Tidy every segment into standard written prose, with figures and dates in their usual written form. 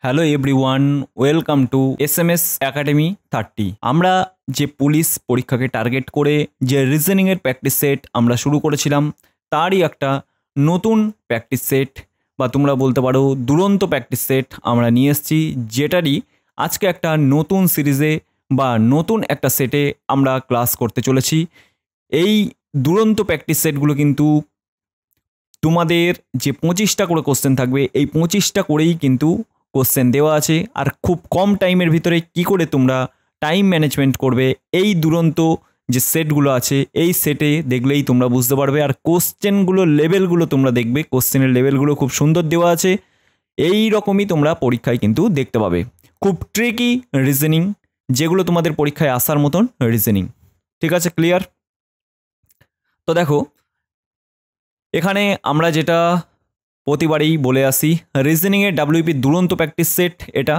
Hello everyone, welcome to SMS academy 30। আমরা যে police পরীক্ষাকে টার্গেট করে যে রিজনিংয়ের প্র্যাকটিস সেট আমরা শুরু করেছিলাম, তারই একটা নতুন প্র্যাকটিস সেট বা তোমরা বলতে পারো দুরন্ত প্র্যাকটিস সেট আমরা নিয়ে এসেছি, যেটারই আজকে একটা নতুন সিরিজে বা নতুন একটা সেটে আমরা ক্লাস করতে চলেছি। এই দুরন্ত প্র্যাকটিস সেটগুলো কিন্তু তোমাদের যে 25টা করে কোশ্চেন থাকবে, এই 25টা করেই কিন্তু কোশ্চেন দেওয়া আছে। আর খুব কম টাইমের ভিতরে কি করে তোমরা টাইম ম্যানেজমেন্ট করবে, এই দুরন্ত যে সেটগুলো আছে এই সেটে দেখলেই তোমরা বুঝতে পারবে। আর কোশ্চেনগুলো লেভেলগুলো তোমরা দেখবে, কোশ্চেনের লেভেলগুলো খুব সুন্দর দেওয়া আছে। এই রকমই তোমরা পরীক্ষায় কিন্তু দেখতে পাবে, খুব ট্রিকি রিজনিং, যেগুলো তোমাদের পরীক্ষায় আসার মতন রিজনিং। ঠিক আছে, ক্লিয়ার? তো দেখো, এখানে আমরা যেটা প্রতিবারেই বলে আসি, রিজনিংয়ের ডাব্লিউপি দুরন্ত প্র্যাকটিস সেট এটা,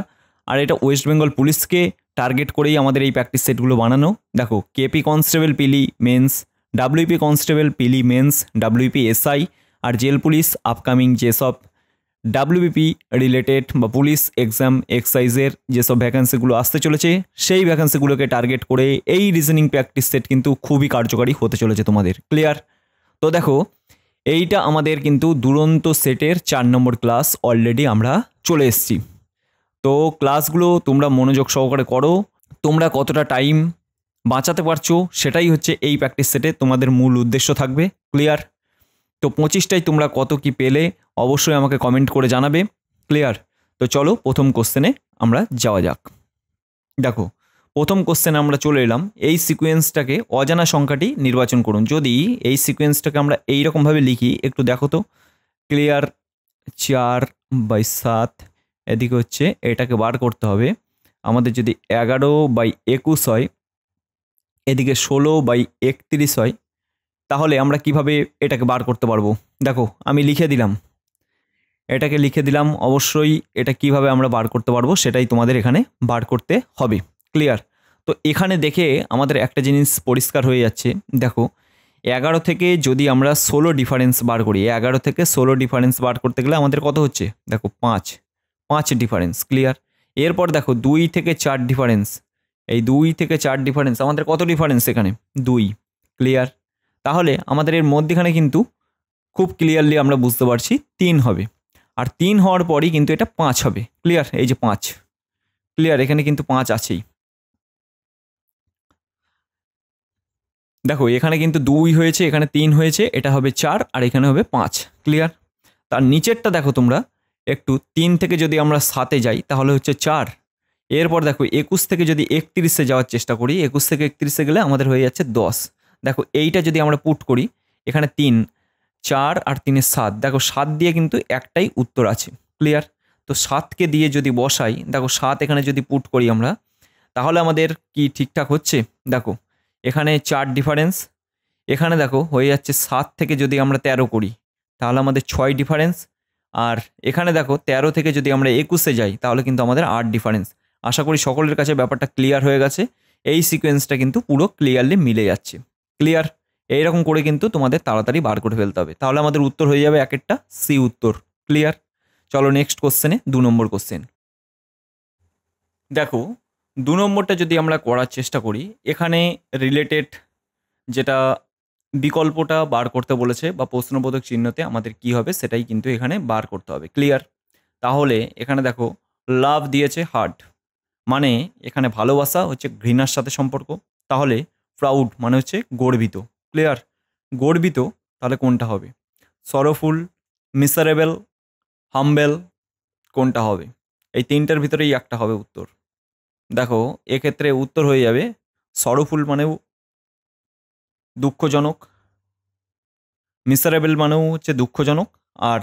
আর এটা ওয়েস্ট বেঙ্গল পুলিশকে টার্গেট করেই আমাদের এই প্র্যাকটিস সেটগুলো বানানো। দেখো, কেপি কনস্টেবল পিলি মেন্স, ডাব্লিউপি কনস্টেবল পিলি মেন্স, ডাব্লিউপি এসআই আর জেল পুলিশ আপকামিং যেসব ডাব্লিউবিপি রিলেটেড বা পুলিশ এক্সাম এক্সাইজের যেসব ভ্যাকেন্সিগুলো আসতে চলেছে, সেই ভ্যাকেন্সিগুলোকে টার্গেট করে এই রিজনিং প্র্যাকটিস সেট কিন্তু খুবই কার্যকারী হতে চলেছে তোমাদের। ক্লিয়ার? তো দেখো, এইটা আমাদের কিন্তু দুরন্ত সেটের 4 নম্বর ক্লাস অলরেডি আমরা চলে এসেছি। তো ক্লাসগুলো তোমরা মনোযোগ সহকারে করো, তোমরা কতটা টাইম বাঁচাতে পারছো সেটাই হচ্ছে এই প্র্যাকটিস সেটে তোমাদের মূল উদ্দেশ্য থাকবে। ক্লিয়ার? তো 25টায় তোমরা কত কি পেলে অবশ্যই আমাকে কমেন্ট করে জানাবে। ক্লিয়ার? তো চলো প্রথম কোশ্চেনে আমরা যাওয়া যাক। দেখো, প্রথম কোশ্চেনে আমরা চলে এলাম। এই সিকোয়েন্সটাকে অজানা সংখ্যাটি নির্বাচন করুন। যদি এই সিকোয়েন্সটাকে আমরা এইরকমভাবে লিখি, একটু দেখো তো। ক্লিয়ার? 4/7, এদিকে হচ্ছে এটাকে বার করতে হবে আমাদের। যদি 11/21 হয়, এদিকে 16/31 হয়, তাহলে আমরা কিভাবে এটাকে বার করতে পারবো? দেখো, আমি লিখে দিলাম, এটাকে লিখে দিলাম। অবশ্যই এটা কিভাবে আমরা বার করতে পারবো সেটাই তোমাদের এখানে বার করতে হবে। ক্লিয়ার? তো এখানে দেখে আমাদের একটা জিনিস পরিষ্কার হয়ে যাচ্ছে। দেখো, 11 থেকে যদি আমরা 16 ডিফারেন্স বার করি, 11 থেকে 16 ডিফারেন্স বার করতে গেলে আমাদের কত হচ্ছে? দেখো, 5 ডিফারেন্স। ক্লিয়ার? এরপর দেখো, 2 থেকে 4 ডিফারেন্স, এই 2 থেকে 4 ডিফারেন্স আমাদের কত ডিফারেন্স? এখানে 2। ক্লিয়ার? তাহলে আমাদের এর মধ্যেখানে কিন্তু খুব ক্লিয়ারলি আমরা বুঝতে পারছি 3 হবে। আর 3 হওয়ার পরই কিন্তু এটা 5 হবে। ক্লিয়ার? এই যে 5। ক্লিয়ার? এখানে কিন্তু 5 আছেই। দেখো, এখানে কিন্তু 2 হয়েছে, এখানে 3 হয়েছে, এটা হবে 4 আর এখানে হবে 5। ক্লিয়ার? তার নিচেরটা দেখো তোমরা একটু, 3 থেকে যদি আমরা 7-এ যাই তাহলে হচ্ছে 4। এরপর দেখো, 21 থেকে যদি 31-এ যাওয়ার চেষ্টা করি, 21 থেকে 31-এ গেলে আমাদের হয়ে যাচ্ছে 10। দেখো, এইটা যদি আমরা পুট করি, এখানে 3, 4 আর 3-এ 7, দেখো 7 দিয়ে কিন্তু একটাই উত্তর আছে। ক্লিয়ার? তো 7কে দিয়ে যদি বসাই, দেখো 7 এখানে যদি পুট করি আমরা, তাহলে আমাদের কি ঠিকঠাক হচ্ছে? দেখো, এখানে 4 ডিফারেন্স, এখানে দেখো হয়ে যাচ্ছে 7 থেকে যদি আমরা 13 করি তাহলে আমাদের 6 ডিফারেন্স, আর এখানে দেখো 13 থেকে যদি আমরা 21-এ যাই তাহলে কিন্তু আমাদের 8 ডিফারেন্স। আশা করি সকলের কাছে ব্যাপারটা ক্লিয়ার হয়ে গেছে। এই সিকোয়েন্সটা কিন্তু পুরো ক্লিয়ারলি মিলে যাচ্ছে। ক্লিয়ার? এইরকম করে কিন্তু তোমাদের তাড়াতাড়ি বার করে ফেলতে হবে, তাহলে আমাদের উত্তর হয়ে যাবে এক একটা সি উত্তর। ক্লিয়ার? চলো নেক্সট কোশ্চেনে, 2 নম্বর কোশ্চেন। দেখো, 2 নম্বরটা যদি আমরা করার চেষ্টা করি, এখানে রিলেটেড যেটা বিকল্পটা বার করতে বলেছে বা প্রশ্নবোধক চিহ্নতে আমাদের কি হবে সেটাই কিন্তু এখানে বার করতে হবে। ক্লিয়ার? তাহলে এখানে দেখো, লাভ দিয়েছে হার্ট, মানে এখানে ভালোবাসা হচ্ছে ঘৃণার সাথে সম্পর্ক। তাহলে প্রাউড মানে হচ্ছে গর্বিত। ক্লিয়ার? গর্বিত, তাহলে কোনটা হবে? সরোফুল, মিসারেবল, হাম্বেল, কোনটা হবে? এই 3টার ভিতরেই একটা হবে উত্তর। দেখো, এক্ষেত্রে উত্তর হয়ে যাবে সরোফুল মানেও দুঃখজনক, মিসারেবল মানেও হচ্ছে দুঃখজনক, আর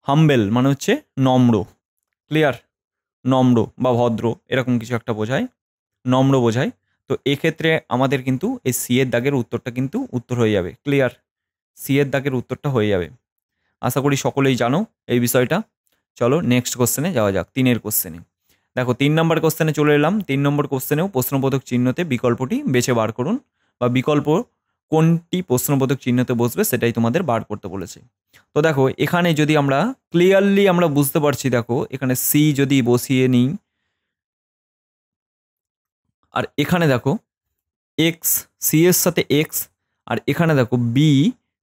হাম্বেল মানে হচ্ছে নম্র। ক্লিয়ার? নম্র বা ভদ্র, এরকম কিছু একটা বোঝায়, নম্র বোঝায়। তো এক্ষেত্রে আমাদের কিন্তু এই সি এর দাগের উত্তরটা কিন্তু উত্তর হয়ে যাবে। ক্লিয়ার? সি এর দাগের উত্তরটা হয়ে যাবে। আশা করি সকলেই জানো এই বিষয়টা। চলো নেক্সট কোশ্চেনে যাওয়া যাক, 3-এর কোশ্চেনে। দেখো, 3 নম্বর কোশ্চেনে চলে এলাম। 3 নম্বর কোশ্চেনেও প্রশ্নবোধক চিহ্নতে বিকল্পটি বেছে বার করুন বা বিকল্প কোনটি প্রশ্নবোধক চিহ্নতে বসবে সেটাই তোমাদের বার করতে বলেছে। তো দেখো এখানে যদি আমরা ক্লিয়ারলি আমরা বুঝতে পারছি, দেখো এখানে সি যদি বসিয়ে নিই, আর এখানে দেখো এক্স, সি এর সাথে এক্স, আর এখানে দেখো বি,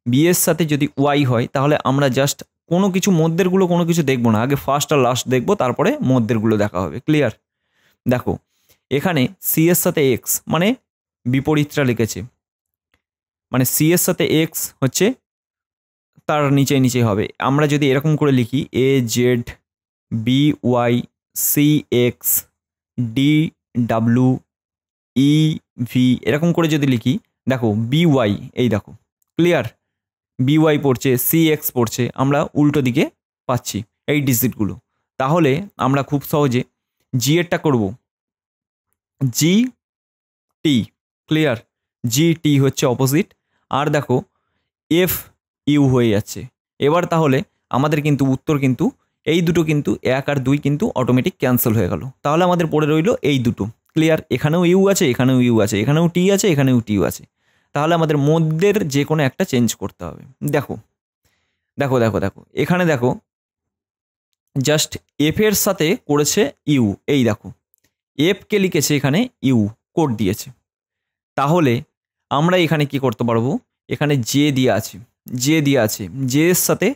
বি এর সাথে যদি ওয়াই হয়, তাহলে আমরা জাস্ট কোনো কিছু মধ্যেরগুলো কোনো কিছু দেখবো না, আগে ফার্স্ট আর লাস্ট দেখবো, তারপরে মধ্যেরগুলো দেখা হবে। ক্লিয়ার? দেখো এখানে সি এর সাথে এক্স মানে বিপরীতটা লিখেছে, মানে সি এর সাথে এক্স হচ্ছে তার নিচে নিচে হবে। আমরা যদি এরকম করে লিখি A Z B Y C X D W E V, এরকম করে যদি লিখি, দেখো বি ওয়াই, এই দেখো ক্লিয়ার, বি ওয়াই পড়ছে, সি এক্স পড়ছে, আমরা উল্টো দিকে পাচ্ছি এই ডিজিটগুলো। তাহলে আমরা খুব সহজে জি এরটা করবো জি টি। ক্লিয়ার? জি টি হচ্ছে অপোজিট, আর দেখো এফ ইউ হয়ে যাচ্ছে। এবার তাহলে আমাদের কিন্তু উত্তর কিন্তু এই দুটো কিন্তু 1 আর 2 কিন্তু অটোমেটিক ক্যান্সেল হয়ে গেল। তাহলে আমাদের পড়ে রইল এই দুটো। ক্লিয়ার? এখানেও ইউ আছে, এখানেও ইউ আছে, এখানেও টি আছে, এখানেও টিউ আছে। তাহলে আমাদের মধ্যের যে কোনো একটা চেঞ্জ করতে হবে। দেখো দেখো দেখো দেখো এখানে দেখো জাস্ট এফ এর সাথে করেছে ইউ, এই দেখো এফকে লিখেছে এখানে ইউ কোড দিয়েছে। তাহলে আমরা এখানে কি করতে পারবো, এখানে জে দিয়ে আছে, জে দিয়ে আছে, জে এর সাথে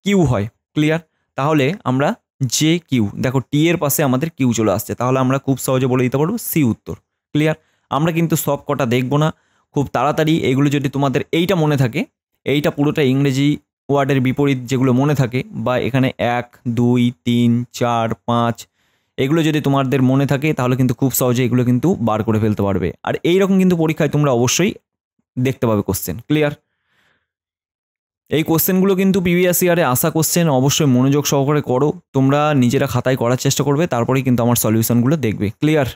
কিউ হয়। ক্লিয়ার? তাহলে আমরা জে কিউ, দেখো টি এর পাশে আমাদের কিউ চলে আসছে, তাহলে আমরা খুব সহজে বলে দিতে পারবো সি উত্তর। ক্লিয়ার? আমরা কিন্তু সব কটা দেখবো না, খুব তাড়াতাড়ি এইগুলো যদি তোমাদের এইটা মনে থাকে, এইটা পুরোটা ইংরেজি ওয়ার্ডের বিপরীত যেগুলো মনে থাকে, বা এখানে 1 2 3 4 5 এগুলো যদি তোমাদের মনে থাকে, তাহলে কিন্তু খুব সহজে এগুলো কিন্তু বার করে ফেলতে পারবে। আর এইরকম কিন্তু পরীক্ষায় তোমরা অবশ্যই দেখতে পাবে কোশ্চেন। ক্লিয়ার? এই কোশ্চেনগুলো কিন্তু প্রিভিয়াস ইয়ারে আসা কোশ্চেন, অবশ্যই মনোযোগ সহকারে করো, তোমরা নিজেরা খাতায় করার চেষ্টা করবে, তারপরেই কিন্তু আমার সলিউশনগুলো দেখবে। ক্লিয়ার?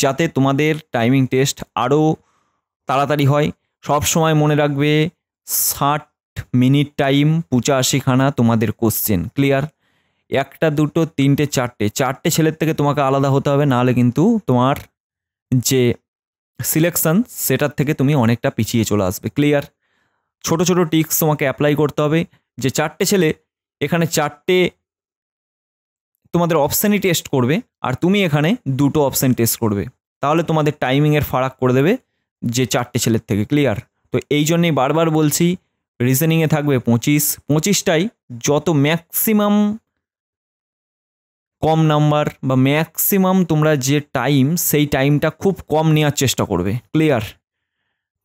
যাতে তোমাদের টাইমিং টেস্ট আরও তাড়াতাড়ি হয়। সব সময় মনে রাখবে 60 মিনিট টাইম, 85খানা তোমাদের কোশ্চেন। ক্লিয়ার? একটা দুটো তিনটে চারটে ছেলের থেকে তোমাকে আলাদা হতে হবে, নাহলে কিন্তু তোমার যে সিলেকশন সেটার থেকে তুমি অনেকটা পিছিয়ে চলে আসবে। ক্লিয়ার? ছোট ছোট টিক্স তোমাকে অ্যাপ্লাই করতে হবে, যে 4টে ছেলে এখানে 4টে তোমাদের অপশানই টেস্ট করবে, আর তুমি এখানে 2টো অপশান টেস্ট করবে, তাহলে তোমাদের টাইমিংয়ের ফারাক করে দেবে যে 4টে ছেলের থেকে। ক্লিয়ার? তো এই জন্যেই বারবার বলছি, রিজনিংয়ে থাকবে 25টাই যত ম্যাক্সিমাম কম নাম্বার বা ম্যাক্সিমাম তোমরা যে টাইম, সেই টাইমটা খুব কম নেওয়ার চেষ্টা করবে। ক্লিয়ার?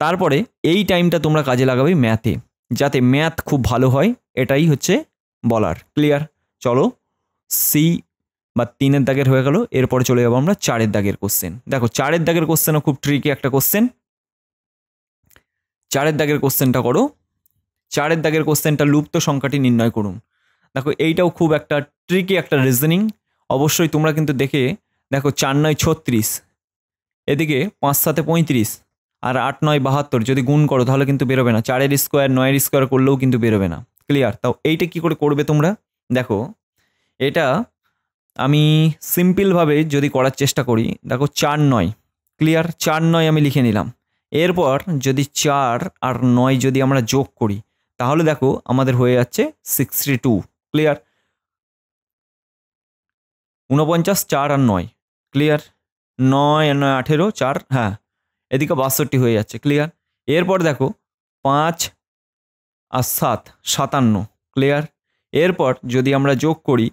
তারপরে এই টাইমটা তোমরা কাজে লাগাবে ম্যাথে, যাতে ম্যাথ খুব ভালো হয়, এটাই হচ্ছে বলার। ক্লিয়ার? চলো সি বা 3-এর দাগের হয়ে গেল, এরপরে চলে যাবো আমরা 4-এর দাগের কোশ্চেন। দেখো 4-এর দাগের কোশ্চেনও খুব ট্রিকি একটা কোশ্চেন। 4-এর দাগের কোশ্চেনটা করো। 4-এর দাগের কোশ্চেনটা লুপ্ত সংখ্যাটি নির্ণয় করুন। দেখো এইটাও খুব একটা ট্রিকি একটা রিজনিং, অবশ্যই তোমরা কিন্তু দেখে দেখো 4 9 36, এদিকে 5 7 35, আর 8 9 72 যদি গুণ করো তাহলে কিন্তু বেরোবে না। 4-এর স্কোয়ার 9-এর স্কোয়ার করলেও কিন্তু বেরোবে না। ক্লিয়ার? তাও এইটা কি করে করবে তোমরা, দেখো এটা আমি সিম্পলভাবে যদি করার চেষ্টা করি, দেখো 4 9, ক্লিয়ার? 4 9 আমি লিখে নিলাম। এরপর যদি 4 আর 9 যদি আমরা যোগ করি, তাহলে দেখো আমাদের হয়ে যাচ্ছে 62। ক্লিয়ার? 49 4 আর 9, ক্লিয়ার? 9 আর 9 18, 4, হ্যাঁ এদিকে 62 হয়ে যাচ্ছে। ক্লিয়ার? এরপর দেখো 5 আর 7 57, ক্লিয়ার? এরপর যদি আমরা যোগ করি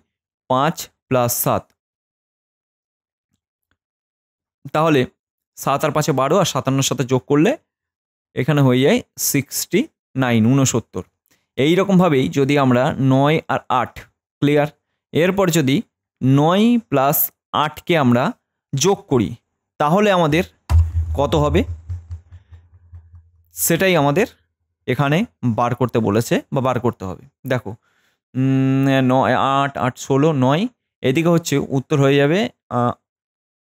5 + 7, তাহলে 7 আর 5 12, আর 57 সাথে যোগ করলে এখানে হয়ে যায় 69 69। এইরকমভাবেই যদি আমরা 9 আর 8, ক্লিয়ার? এরপর যদি 9 + 8কে আমরা যোগ করি, তাহলে আমাদের কত হবে সেটাই আমাদের এখানে বার করতে বলেছে বা বার করতে হবে। দেখো 9 8 8 16 9, এদিকে হচ্ছে উত্তর হয়ে যাবে,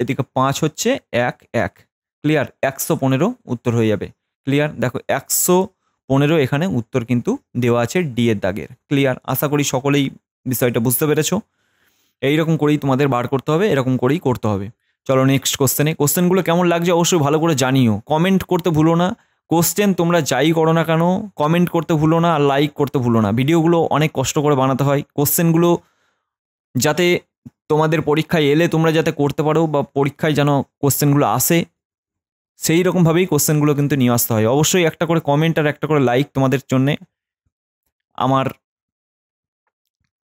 এদিকে 5 হচ্ছে 1 1, ক্লিয়ার? 115 উত্তর হয়ে যাবে। ক্লিয়ার? দেখো 115 এখানে উত্তর কিন্তু দেওয়া আছে ডি এর দাগের। ক্লিয়ার? আশা করি সকলেই বিষয়টা বুঝতে পেরেছো। এইরকম করেই তোমাদের বার করতে হবে, এরকম করেই করতে হবে। চলো নেক্সট কোশ্চেনে। কোশ্চেনগুলো কেমন লাগছে অবশ্যই ভালো করে জানিও, কমেন্ট করতে ভুলো না। কোশ্চেন তোমরা যাই করো না কেন কমেন্ট করতে ভুলো না, আর লাইক করতে ভুলো না। ভিডিওগুলো অনেক কষ্ট করে বানাতে হয়, কোশ্চেনগুলো যাতে তোমাদের পরীক্ষায় এলে তোমরা যাতে করতে পারো, বা পরীক্ষায় যেন কোশ্চেনগুলো আসে, সেই রকমভাবেই কোশ্চেনগুলো কিন্তু নিয়ে আসতে হয়। অবশ্যই একটা করে কমেন্ট আর একটা করে লাইক তোমাদের জন্যে আমার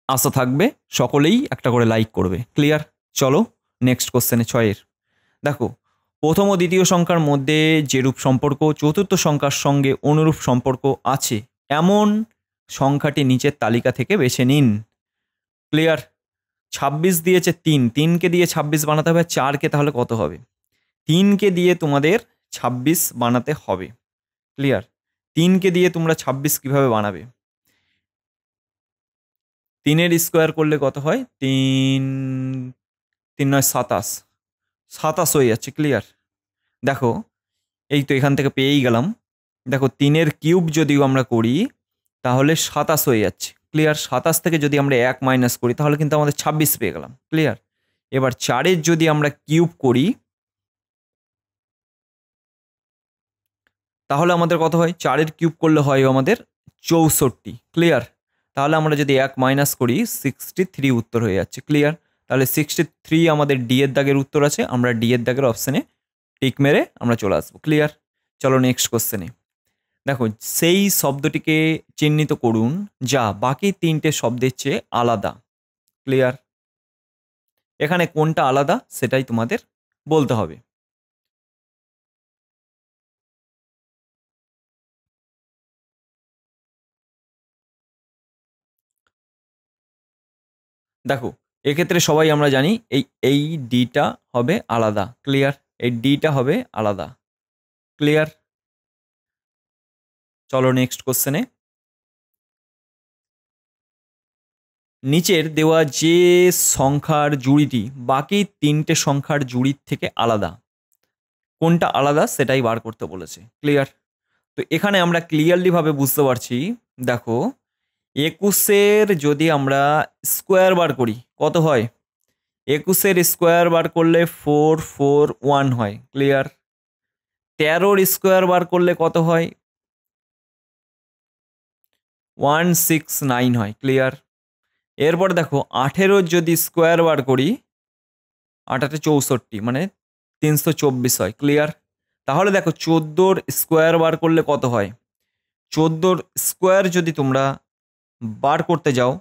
আশা থাকবে, সকলেই একটা করে লাইক করবে। ক্লিয়ার? চলো নেক্সট কোশ্চেনে 6-এর। দেখো, প্রথম ও দ্বিতীয় সংখ্যার মধ্যে যেরূপ সম্পর্ক চতুর্থ সংখ্যার সঙ্গে অনুরূপ সম্পর্ক আছে এমন সংখ্যাটি নিচের তালিকা থেকে বেছে নিন। ক্লিয়ার? 26 দিয়েছে 3, 3কে দিয়ে 26 বানাতে হবে। 4কে তাহলে কত হবে? 3কে দিয়ে তোমাদের 26 বানাতে হবে। ক্লিয়ার? 3কে দিয়ে তোমরা 26 কিভাবে বানাবে? 3-এর স্কোয়ার করলে কত হয়? 3 3 9 27, 27 হয়ে যাচ্ছে। ক্লিয়ার? দেখো, এই তো এখান থেকে পেয়েই গেলাম। দেখো, 3-এর কিউব যদিও আমরা করি তাহলে 27 হয়ে যাচ্ছে। ক্লিয়ার? 27 থেকে যদি আমরা 1 মাইনাস করি তাহলে কিন্তু আমাদের 26 পেয়ে গেলাম। ক্লিয়ার? এবার 4-এর যদি আমরা কিউব করি তাহলে আমাদের কত হয়? 4-এর কিউব করলে হয় আমাদের 64। ক্লিয়ার? তাহলে আমরা যদি 1 মাইনাস করি 63 উত্তর হয়ে যাচ্ছে। ক্লিয়ার? তাহলে 63 আমাদের ডি এর দাগের উত্তর আছে। আমরা ডি এর দাগের অপশানে টিক মেরে আমরা চলে আসবো। ক্লিয়ার? চলো নেক্সট কোশ্চেনে। দেখো, সেই শব্দটিকে চিহ্নিত করুন যা বাকি 3টে শব্দের চেয়ে আলাদা। ক্লিয়ার? এখানে কোনটা আলাদা সেটাই তোমাদের বলতে হবে। দেখো, এক্ষেত্রে সবাই আমরা জানি এই ডিটা হবে আলাদা। ক্লিয়ার? এই ডিটা হবে আলাদা। ক্লিয়ার? চলো নেক্সট কোশ্চেনে। নিচের দেওয়া যে সংখ্যার জুড়িটি বাকি 3টে সংখ্যার জুড়ির থেকে আলাদা, কোনটা আলাদা সেটাই বার করতে বলেছে। ক্লিয়ার? তো এখানে আমরা ক্লিয়ারলি ভাবে বুঝতে পারছি। দেখো, 21-এর যদি আমরা স্কোয়ার বার করি কত হয়? 21-এর স্কোয়ার বার করলে 441 হয়। ক্লিয়ার? 13-র স্কোয়ার বার করলে কত হয়? 169 হয়। ক্লিয়ার? এরপর দেখো, 18-র যদি স্কোয়ার বার করি 8 64 মানে 324 হয়। ক্লিয়ার? তাহলে দেখো, 14-র স্কোয়ার বার করলে কত হয়? 14-র স্কোয়ার যদি তোমরা বার করতে যাও,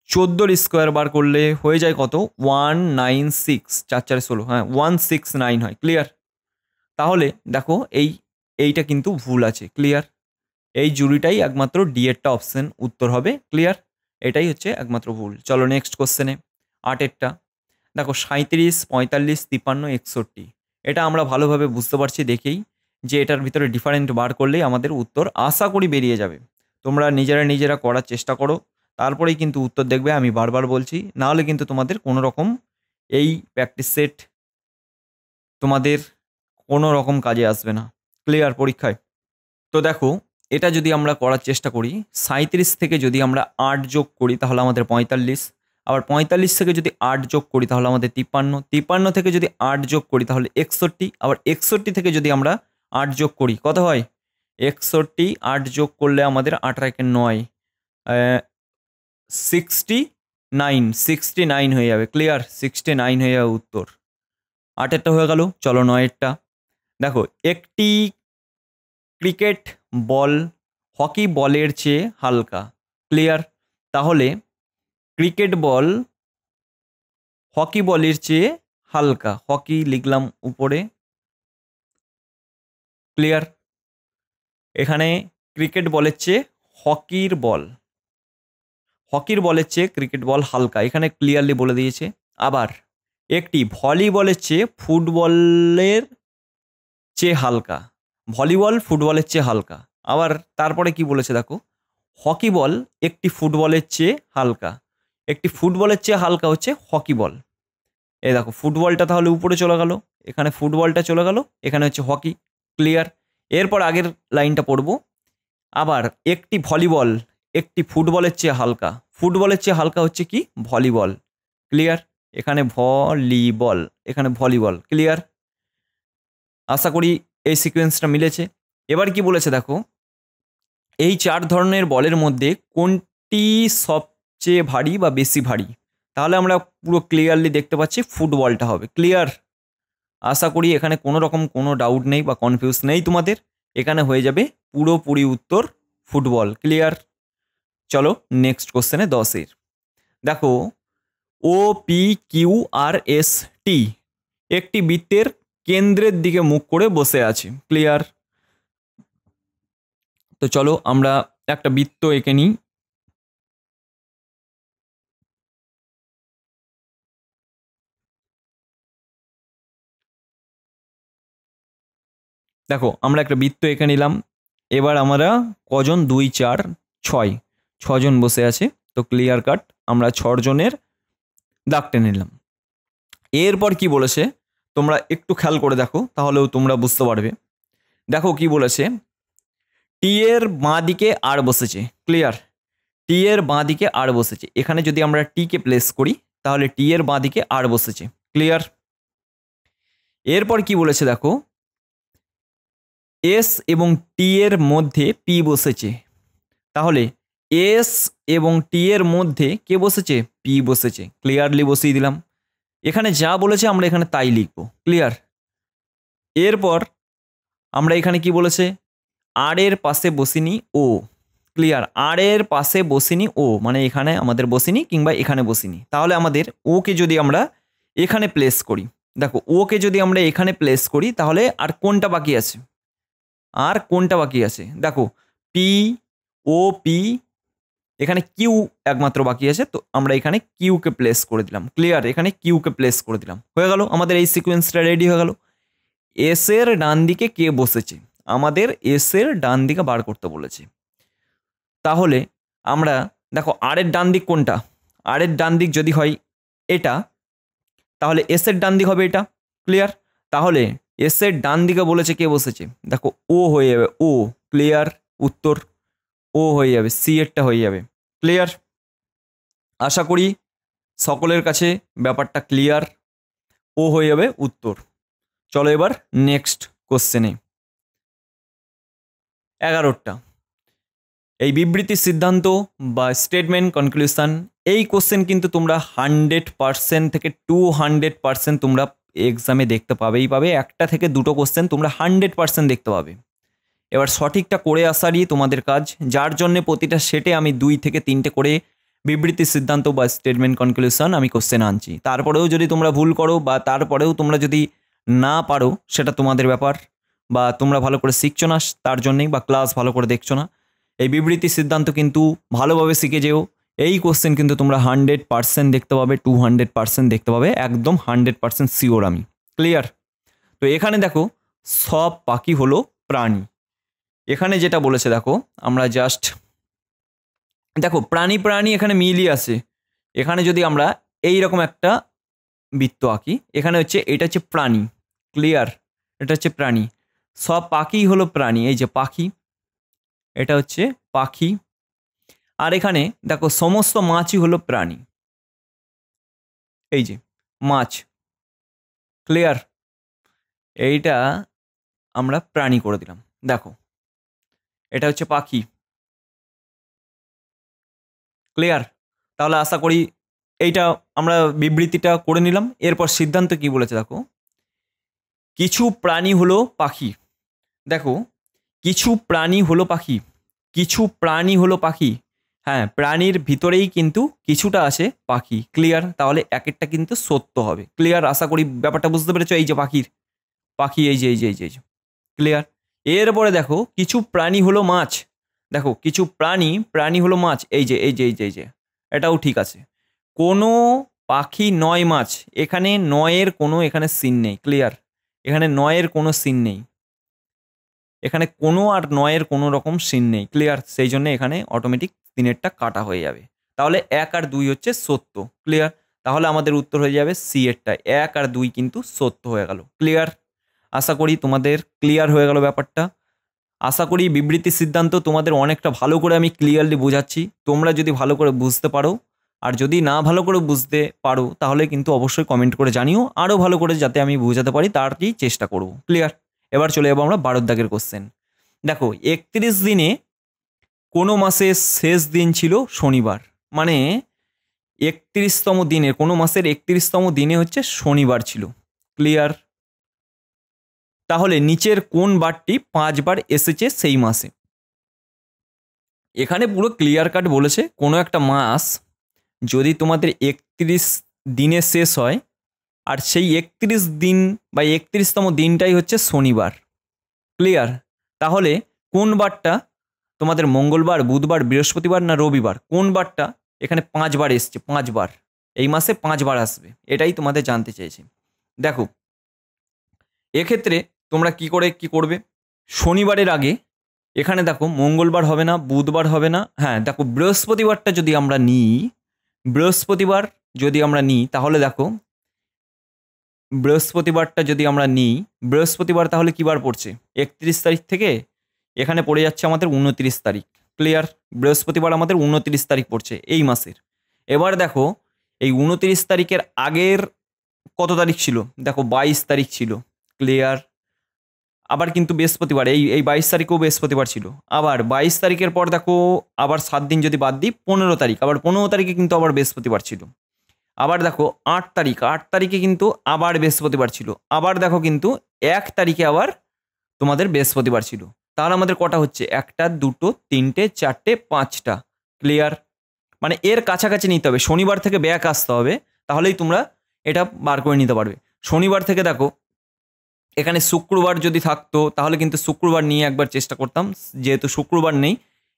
14-র স্কোয়ার বার করলে হয়ে যায় কত? 196, 4 4 16, হ্যাঁ 169 হয়। ক্লিয়ার? তাহলে দেখো, এইটা কিন্তু ভুল আছে। ক্লিয়ার? এই জুড়িটাই একমাত্র ডি এরটা অপশন উত্তর হবে। ক্লিয়ার? এটাই হচ্ছে একমাত্র ভুল। চলো নেক্সট কোশ্চেনে, 8-এরটা। দেখো, 37, 45, 53, 61, এটা আমরা ভালোভাবে বুঝতে পারছি দেখেই যে এটার ভিতরে ডিফারেন্ট বার করলেই আমাদের উত্তর আশা করি বেরিয়ে যাবে। তোমরা নিজেরা করার চেষ্টা করো, তারপরেই কিন্তু উত্তর দেখবে। আমি বারবার বলছি, নাহলে কিন্তু তোমাদের কোনো রকম এই প্র্যাকটিস সেট তোমাদের কোনো রকম কাজে আসবে না। ক্লিয়ার? পরীক্ষায়। তো দেখো, এটা যদি আমরা করার চেষ্টা করি, 37 থেকে যদি আমরা 8 যোগ করি তাহলে আমাদের 45, আবার 45 থেকে যদি 8 যোগ করি তাহলে আমাদের 53, 53 থেকে যদি 8 যোগ করি তাহলে 61, আবার 61 থেকে যদি আমরা 8 যোগ করি কত হয়? 61, 8 যোগ করলে আমাদের 8 আর 1 9, 69 হয়ে যাবে। ক্লিয়ার? 69 হয়ে যাবে উত্তর। 8-এরটা হয়ে গেল। চলো 9-এরটা। দেখো, একটি ক্রিকেট বল হকি বলের চেয়ে হালকা। ক্লিয়ার? তাহলে ক্রিকেট বল হকি বলের চেয়ে হালকা। হকি লিখলাম উপরে। ক্লিয়ার? এখানে ক্রিকেট বলের চেয়ে হকির বলের চেয়ে ক্রিকেট বল হালকা, এখানে ক্লিয়ারলি বলে দিয়েছে। আবার একটি ভলিবলের চেয়ে ফুটবলের চেয়ে হালকা। ভলিবল ফুটবলের চেয়ে হালকা। আবার তারপরে কি বলেছে দেখো, হকি বল একটি ফুটবলের চেয়ে হালকা। একটি ফুটবলের চেয়ে হালকা হচ্ছে হকি বল। এই দেখো, ফুটবলটা তাহলে উপরে চলে গেল, এখানে ফুটবলটা চলে গেল, এখানে হচ্ছে হকি। ক্লিয়ার? এরপর আগের লাইনটা পড়বো। আবার একটি ভলিবল একটি ফুটবলের চেয়ে হালকা। ফুটবলের চেয়ে হালকা হচ্ছে কি? ভলিবল। ক্লিয়ার? এখানে ভলিবল, এখানে ভলিবল। ক্লিয়ার? আশা করি এই সিকোয়েন্সটা মিলেছে। এবার কি বলেছে দেখো, এই 4 ধরনের বলের মধ্যে কোনটি সবচেয়ে ভারী বা বেশি ভারী? তাহলে আমরা পুরো ক্লিয়ারলি দেখতে পাচ্ছি ফুটবলটা হবে। ক্লিয়ার? আশা করি এখানে কোনো রকম কোনো ডাউট নেই বা কনফিউজ নেই তোমাদের। এখানে হয়ে যাবে পুরোপুরি উত্তর ফুটবল। ক্লিয়ার? চলো নেক্সট কোশ্চেনে 10-এর দেখো, O P Q R S T একটি বৃত্তের কেন্দ্রের দিকে মুখ করে বসে আছে। ক্লিয়ার? তো চলো আমরা একটা বৃত্ত এঁকে নিই। দেখো আমরা একটা বৃত্ত এঁকে নিলাম। এবার আমরা কজন, 2 4 6 ছজন বসে আছে। তো ক্লিয়ার কাট আমরা 6 জনের দাগ টেনে নিলাম। এরপর কি বলেছে তোমরা একটু খেয়াল করে দেখো, তাহলেও তোমরা বুঝতে পারবে। দেখো কি বলেছে, টি এর বাঁ দিকে আর বসেছে। ক্লিয়ার? টি এর বাঁ দিকে আর বসেছে। এখানে যদি আমরা টি কে প্লেস করি তাহলে টি এর বাঁ দিকে আর বসেছে। ক্লিয়ার? এরপর কি বলেছে দেখো, এস এবং টি এর মধ্যে পি বসেছে। তাহলে এস এবং টি এর মধ্যে কে বসেছে? পি বসেছে। ক্লিয়ারলি বসিয়ে দিলাম। এখানে যা বলেছে আমরা এখানে তাই লিখব। ক্লিয়ার? এরপর আমরা এখানে কি বলেছে, আর এর পাশে বসিনি ও। ক্লিয়ার? আর এর পাশে বসিনি ও মানে এখানে আমাদের বসিনি কিংবা এখানে বসিনি। তাহলে আমাদের ওকে যদি আমরা এখানে প্লেস করি, দেখো ওকে যদি আমরা এখানে প্লেস করি তাহলে আর কোনটা বাকি আছে? আর কোনটা বাকি আছে? দেখো পি, ও পি, এখানে কিউ একমাত্র বাকি আছে। তো আমরা এখানে কিউকে প্লেস করে দিলাম। ক্লিয়ার? এখানে কিউকে প্লেস করে দিলাম। হয়ে গেল, আমাদের এই সিকোয়েন্সটা রেডি হয়ে গেল। এস এর ডান দিকে কে বসেছে? আমাদের এস এর ডান দিকে বার করতে বলেছে। তাহলে আমরা দেখো আর এর ডান দিক কোনটা? আর এর ডান দিক যদি হয় এটা, তাহলে এস এর ডান দিক হবে এটা। ক্লিয়ার? তাহলে এস এর ডান দিকে বলেছে কে বসেছে? দেখো ও হয়ে যাবে ও। ক্লিয়ার? উত্তর ও হয়ে যাবে, সি এরটা হয়ে যাবে। ক্লিয়ার? আশা করি সকলের কাছে ব্যাপারটা ক্লিয়ার। ও হয়ে যাবে উত্তর। চলো এবার নেক্সট কোশ্চেনে। 11টা এই বিবৃতির সিদ্ধান্ত বা স্টেটমেন্ট কনক্লুশন, এই কোশ্চেন কিন্তু তোমরা 100% থেকে 200% তোমরা এক্সামে দেখতে পাবেই পাবে। একটা থেকে দুটো কোশ্চেন তোমরা 100% দেখতে পাবে। এবার সঠিকটা করে আসারই তোমাদের কাজ, যার জন্য প্রতিটা সেটে আমি 2 থেকে 3টে করে বিবৃতির সিদ্ধান্ত বা স্টেটমেন্ট কনক্লুশন আমি কোশ্চেন আনছি। তারপরেও যদি তোমরা ভুল করো বা তারপরেও তোমরা যদি না পারো সেটা তোমাদের ব্যাপার, বা তোমরা ভালো করে শিখছো না তার জন্যেই, বা ক্লাস ভালো করে দেখছো না। এই বিবৃতি সিদ্ধান্ত কিন্তু ভালোভাবে শিখে যেও। এই কোশ্চেন কিন্তু তোমরা 100% দেখতে পাবে, 200% দেখতে পাবে, একদম 100% শিওর আমি। ক্লিয়ার? তো এখানে দেখো সব পাখি হলো প্রাণী। এখানে যেটা বলেছে দেখো, আমরা জাস্ট দেখো প্রাণী প্রাণী এখানে মিলই আছে। এখানে যদি আমরা এই রকম একটা বৃত্ত আঁকি, এখানে হচ্ছে এটা হচ্ছে প্রাণী। ক্লিয়ার? এটা হচ্ছে প্রাণী। সব পাখি হলো প্রাণী। এই যে পাখি, এটা হচ্ছে পাখি। আর এখানে দেখো সমস্ত মাছই হলো প্রাণী। এই যে মাছ। ক্লিয়ার? এইটা আমরা প্রাণী করে দিলাম। দেখো এটা হচ্ছে পাখি। ক্লিয়ার? তাহলে আশা করি এইটা আমরা বিবৃতিটা করে নিলাম। এরপর সিদ্ধান্ত কি বলেছে দেখো, কিছু প্রাণী হলো পাখি। দেখো কিছু প্রাণী হলো পাখি, কিছু প্রাণী হলো পাখি। হ্যাঁ, প্রাণীর ভিতরেই কিন্তু কিছুটা আছে পাখি। ক্লিয়ার? তাহলে এক একটা কিন্তু সত্য হবে। ক্লিয়ার? আশা করি ব্যাপারটা বুঝতে পেরেছো। এই যে পাখির পাখি, এই যে এই যে এই যে এই যে। ক্লিয়ার? এরপরে দেখো কিছু প্রাণী হলো মাছ। দেখো কিছু প্রাণী হলো মাছ। এই যে এই যে এই যে এই যে, এটাও ঠিক আছে। কোনো পাখি নয় মাছ, এখানে নয়ের কোনো এখানে সিন নেই। ক্লিয়ার? এখানে নয়ের কোনো সিন নেই, এখানে কোনো আর নয়ের কোনো রকম সিন নেই। ক্লিয়ার? সেই জন্য এখানে অটোমেটিক 3-এরটা কাটা হয়ে যাবে। তাহলে 1 আর 2 হচ্ছে সত্য। ক্লিয়ার? তাহলে আমাদের উত্তর হয়ে যাবে সি এরটা। 1 আর 2 কিন্তু সত্য হয়ে গেল। ক্লিয়ার? আশা করি তোমাদের ক্লিয়ার হয়ে গেল ব্যাপারটা। আশা করি বিবৃতি সিদ্ধান্ত তোমাদের অনেকটা ভালো করে আমি ক্লিয়ারলি বোঝাচ্ছি। তোমরা যদি ভালো করে বুঝতে পারো, আর যদি না ভালো করে বুঝতে পারো তাহলে কিন্তু অবশ্যই কমেন্ট করে জানিও, আরও ভালো করে যাতে আমি বোঝাতে পারি তারই চেষ্টা করব। ক্লিয়ার? এবার চলে যাবো আমরা 12 দাগের কোশ্চেন। দেখো 31 দিনে কোনো মাসের শেষ দিন ছিল শনিবার, মানে 31তম দিনে, কোনো মাসের 31তম দিনে হচ্ছে শনিবার ছিল। ক্লিয়ার? তাহলে নিচের কোন বারটি 5 বার এসেছে সেই মাসে? এখানে পুরো ক্লিয়ার কাট বলেছে কোনো একটা মাস যদি তোমাদের 31 দিনে শেষ হয় আর সেই 31 দিন বা 31তম দিনটাই হচ্ছে শনিবার। ক্লিয়ার? তাহলে কোন বারটা তোমাদের মঙ্গলবার, বুধবার, বৃহস্পতিবার না রবিবার, কোন বারটা এখানে 5 বার এসছে? 5 বার, এই মাসে 5 বার আসবে, এটাই তোমাদের জানতে চেয়েছি। দেখো এক্ষেত্রে তোমরা কি করবে, শনিবারের আগে এখানে দেখো মঙ্গলবার হবে না, বুধবার হবে না, হ্যাঁ দেখো বৃহস্পতিবারটা যদি আমরা নিই, তাহলে দেখো বৃহস্পতিবার তাহলে কি বার পড়ছে? 31 তারিখ থেকে এখানে পড়ে যাচ্ছে আমাদের 29 তারিখ। ক্লিয়ার? বৃহস্পতিবার আমাদের 29 তারিখ পড়ছে এই মাসের। এবার দেখো এই 29 তারিখের আগের কত তারিখ ছিল? দেখো 22 তারিখ ছিল। ক্লিয়ার? আবার কিন্তু বৃহস্পতিবার, এই 22 তারিখেও বৃহস্পতিবার ছিল। আবার 22 তারিখের পর দেখো আবার 7 দিন যদি বাদ দিই, 15 তারিখ, আবার 15 তারিখে কিন্তু আবার বৃহস্পতিবার ছিল। আবার দেখো 8 তারিখে কিন্তু আবার বৃহস্পতিবার ছিল। আবার দেখো কিন্তু 1 তারিখে আবার তোমাদের বৃহস্পতিবার ছিল। তাহলে আমাদের কটা হচ্ছে? 1টা, 2টো, 3টে, 4টে, 5টা। ক্লিয়ার? মানে এর কাছাকাছি নিতে হবে, শনিবার থেকে ব্যাক আসতে হবে, তাহলেই তোমরা এটা বার করে নিতে পারবে। শনিবার থেকে দেখো এখানে শুক্রবার যদি থাকতো তাহলে কিন্তু শুক্রবার নিয়ে একবার চেষ্টা করতাম, যেহেতু শুক্রবার নেই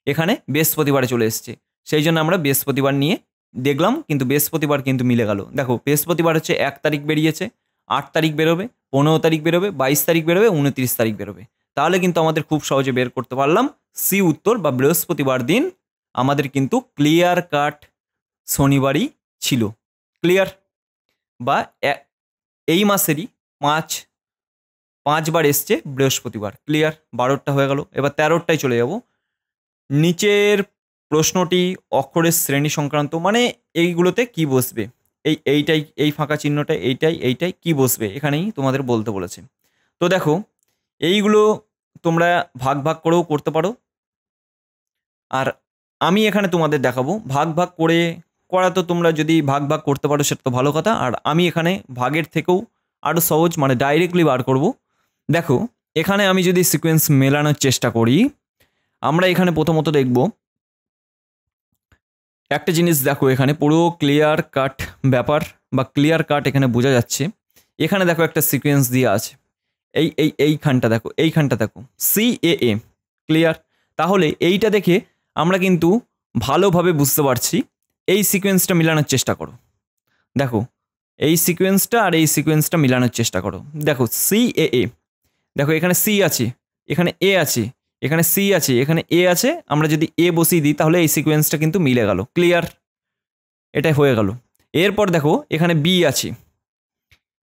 এখানে বৃহস্পতিবারে চলে এসছে, সেই জন্য আমরা বৃহস্পতিবার নিয়ে দেখলাম, কিন্তু বৃহস্পতিবার কিন্তু মিলে গেল। দেখো বৃহস্পতিবার হচ্ছে 1 তারিখ বেরিয়েছে, 8 তারিখ বেরোবে, 15 তারিখ বেরোবে, 22 তারিখ বেরোবে, 29 তারিখ বেরোবে। তাহলে কিন্তু আমাদের খুব সহজে বের করতে পারলাম সি উত্তর, বা বৃহস্পতিবার দিন আমাদের কিন্তু ক্লিয়ার কাট শনিবারই ছিল। ক্লিয়ার? বা এই মাসেরই 5 বার এসছে বৃহস্পতিবার। ক্লিয়ার? 12টা হয়ে গেল। এবার 13টায় চলে যাব। নিচের প্রশ্নটি অক্ষরের শ্রেণী সংক্রান্ত, মানে এইগুলোতে কি বসবে, এইটাই, এই ফাঁকা চিহ্নটা, এইটাই কি বসবে এখানেই তোমাদের বলতে বলেছে। তো দেখো এইগুলো তোমরা ভাগ করেও করতে পারো, আর আমি এখানে তোমাদের দেখাবো ভাগ করা। তো তোমরা যদি ভাগ করতে পারো সেটা তো ভালো কথা, আর আমি এখানে ভাগের থেকেও আরও সহজ, মানে ডাইরেক্টলি বার করব। দেখো এখানে আমি যদি সিকোয়েন্স মেলানোর চেষ্টা করি, আমরা এখানে প্রথমত দেখব একটা জিনিস। দেখো এখানে পুরো ক্লিয়ার কাট ব্যাপার, বা ক্লিয়ার কাট এখানে বোঝা যাচ্ছে। এখানে দেখো একটা সিকোয়েন্স দিয়ে আছে, এইখানটা দেখো CAA। ক্লিয়ার? তাহলে এইটা দেখে আমরা কিন্তু ভালোভাবে বুঝতে পারছি। এই সিকোয়েন্সটা মিলানোর চেষ্টা করো। দেখো এই সিকোয়েন্সটা আর এই সিকোয়েন্সটা মিলানোর চেষ্টা করো। দেখো CAA, দেখো এখানে C আছে, এখানে A আছে, এখানে C আছে, এখানে A আছে। আমরা যদি A বসিয়ে দিই তাহলে এই সিকোয়েন্সটা কিন্তু মিলে গেল। ক্লিয়ার? এটাই হয়ে গেল। এরপর দেখো এখানে B আছে,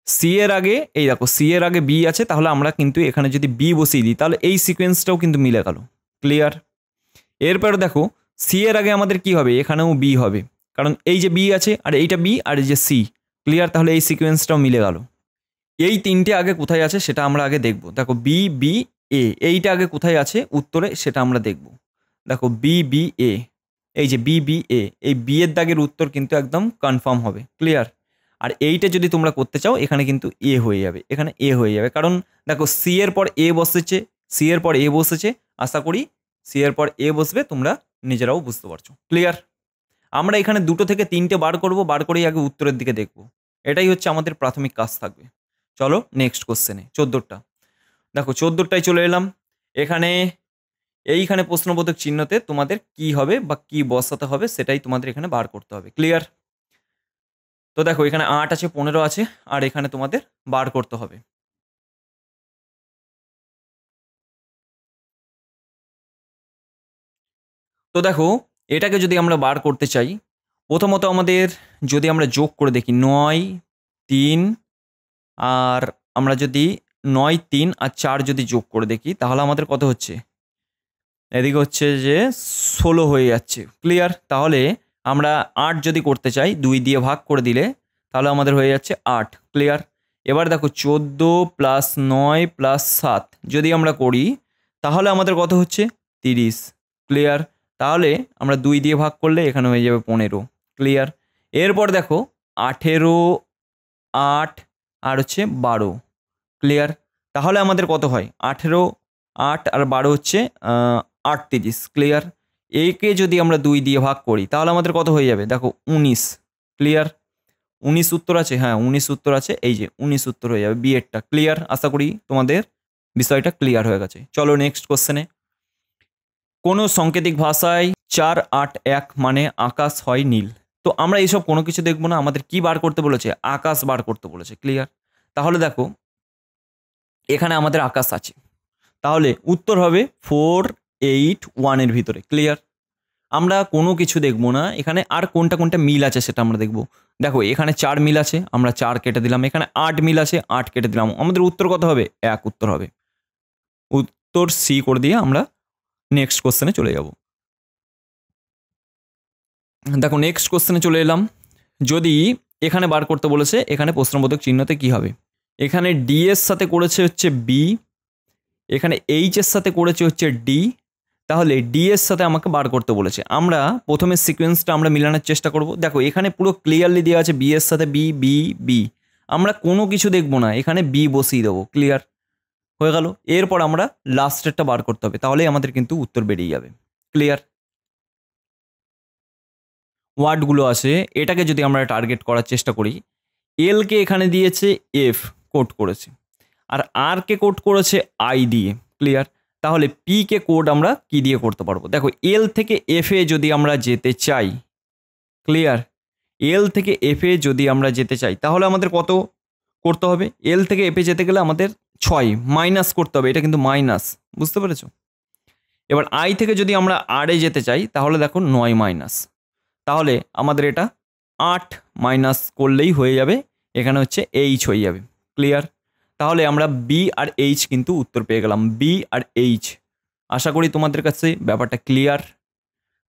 C এর আগে, এই দেখো C এর আগে B আছে, তাহলে আমরা কিন্তু এখানে যদি B বসিয়ে দিই তাহলে এই সিকোয়েন্সটাও কিন্তু মিলে গেল। ক্লিয়ার? এরপর দেখো C এর আগে আমাদের কি হবে? এখানেও B হবে, কারণ এই যে B আছে আর এইটা B আর এই যে C। ক্লিয়ার? তাহলে এই সিকোয়েন্সটাও মিলে গেল। এই তিনটে আগে কোথায় আছে সেটা আমরা আগে দেখব। দেখো BBA, এইটা আগে কোথায় আছে উত্তরে সেটা আমরা দেখব। দেখো BBA, এই যে BBA, এই B এর দাগের উত্তর কিন্তু একদম কনফার্ম হবে। ক্লিয়ার? আর এইটা যদি তোমরা করতে চাও এখানে কিন্তু A হয়ে যাবে, এখানে A হয়ে যাবে, কারণ দেখো C এর পর A বসেছে, আশা করি C এর পর A বসবে, তোমরা নিজেরাও বুঝতে পারছো। ক্লিয়ার? আমরা এখানে 2টো থেকে 3টে বার করেই আগে উত্তরের দিকে দেখব। এটাই হচ্ছে আমাদের প্রাথমিক কাজ থাকবে। চলো নেক্সট কোশ্চেনে, 14টা। দেখো 14টায় চলে এলাম। এইখানে প্রশ্নবোধক চিহ্নতে তোমাদের কি হবে বা কি বসাতে হবে সেটাই তোমাদের এখানে বার করতে হবে। ক্লিয়ার? তো দেখো এখানে 8 আছে, 15 আছে, আর এখানে তোমাদের বার করতে হবে। তো দেখো এটাকে যদি আমরা বার করতে চাই, প্রথমত আমাদের যদি আমরা যোগ করে দেখি 9, 3, আর আমরা যদি 9, 3 আর 4 যদি যোগ করে দেখি তাহলে আমাদের কত হচ্ছে? এদিকে হচ্ছে যে 16 হয়ে যাচ্ছে। ক্লিয়ার? তাহলে আমরা 8 যদি করতে চাই, 2 দিয়ে ভাগ করে দিলে তাহলে আমাদের হয়ে যাচ্ছে 8। ক্লিয়ার? এবার দেখো 14 + 9 + 7 যদি আমরা করি তাহলে আমাদের কত হচ্ছে 30। ক্লিয়ার? তাহলে আমরা 2 দিয়ে ভাগ করলে এখানে হয়ে যাবে 15। ক্লিয়ার? এরপর দেখো 18, 8 আর হচ্ছে 12। ক্লিয়ার? তাহলে আমাদের কত হয় 18, 8 আর 12 হচ্ছে 38। ক্লিয়ার? একে যদি আমরা 2 দিয়ে ভাগ করি তাহলে আমাদের কত হয়ে যাবে দেখো 19। ক্লিয়ার? 19 উত্তর আছে, হ্যাঁ 19 উত্তর আছে, এই যে 19 উত্তর হয়ে যাবে বি এরটা। ক্লিয়ার? আশা করি তোমাদের বিষয়টা ক্লিয়ার হয়ে গেছে। চলো নেক্সট কোশ্চেনে। কোনো সাংকেতিক ভাষায় 4, 8, 1 মানে আকাশ হয় নীল। তো আমরা এইসব কোনো কিছু দেখবো না, আমাদের কি বার করতে বলেছে, আকাশ বার করতে বলেছে। ক্লিয়ার? তাহলে দেখো এখানে আমাদের আকাশ আছে, তাহলে উত্তর হবে 4, 8, 1 এর ভিতরে। ক্লিয়ার? আমরা কোনো কিছু দেখবো না, এখানে আর কোনটা কোনটা মিল আছে সেটা আমরা দেখবো। দেখো এখানে 4 মিল আছে, আমরা 4 কেটে দিলাম। এখানে 8 মিল আছে, 8 কেটে দিলাম। আমাদের উত্তর কত হবে 1 উত্তর হবে। উত্তর সি করে দিয়ে আমরা নেক্সট কোশ্চেনে চলে যাব। দেখো নেক্সট কোশ্চেনে চলে এলাম। যদি এখানে বার করতে বলেছে, এখানে প্রশ্নবোধক চিহ্নতে কি হবে, এখানে ডি এর সাথে করেছে হচ্ছে বি, এখানে এইচ এর সাথে করেছে হচ্ছে ডি, তাহলে ডি এর সাথে আমাকে বার করতে বলেছে। আমরা প্রথমে সিকোয়েন্সটা আমরা মিলানোর চেষ্টা করব। দেখো এখানে পুরো ক্লিয়ারলি দেওয়া আছে বি এর সাথে বি বি বি, আমরা কোনো কিছু দেখবো না, এখানে বি বসিয়ে দেবো। ক্লিয়ার হয়ে গেল? এরপর আমরা লাস্টেরটা বার করতে হবে, তাহলেই আমাদের কিন্তু উত্তর বেরিয়ে যাবে। ক্লিয়ার? ওয়ার্ডগুলো আছে, এটাকে যদি আমরা টার্গেট করার চেষ্টা করি, এলকে এখানে দিয়েছে এফ কোড করেছে, আর আর কে কোড করেছে আই দিয়ে। ক্লিয়ার? তাহলে পি কে কোড আমরা কি দিয়ে করতে পারবো, দেখো এল থেকে এফ এ যদি আমরা যেতে চাই, ক্লিয়ার, এল থেকে এফ এ যদি আমরা যেতে চাই তাহলে আমাদের কত করতে হবে, এল থেকে এফ এ যেতে গেলে আমাদের 6 মাইনাস করতে হবে, এটা কিন্তু মাইনাস, বুঝতে পেরেছো? এবার আই থেকে যদি আমরা আর এ যেতে চাই তাহলে দেখো 9 মাইনাস, তাহলে আমাদের এটা 8 মাইনাস করলেই হয়ে যাবে, এখানে হচ্ছে এইচ হয়ে যাবে। ক্লিয়ার? তাহলে আমরা বি আর এইচ কিন্তু উত্তর পেয়ে গেলাম, বি আর এইচ। আশা করি তোমাদের কাছে ব্যাপারটা ক্লিয়ার।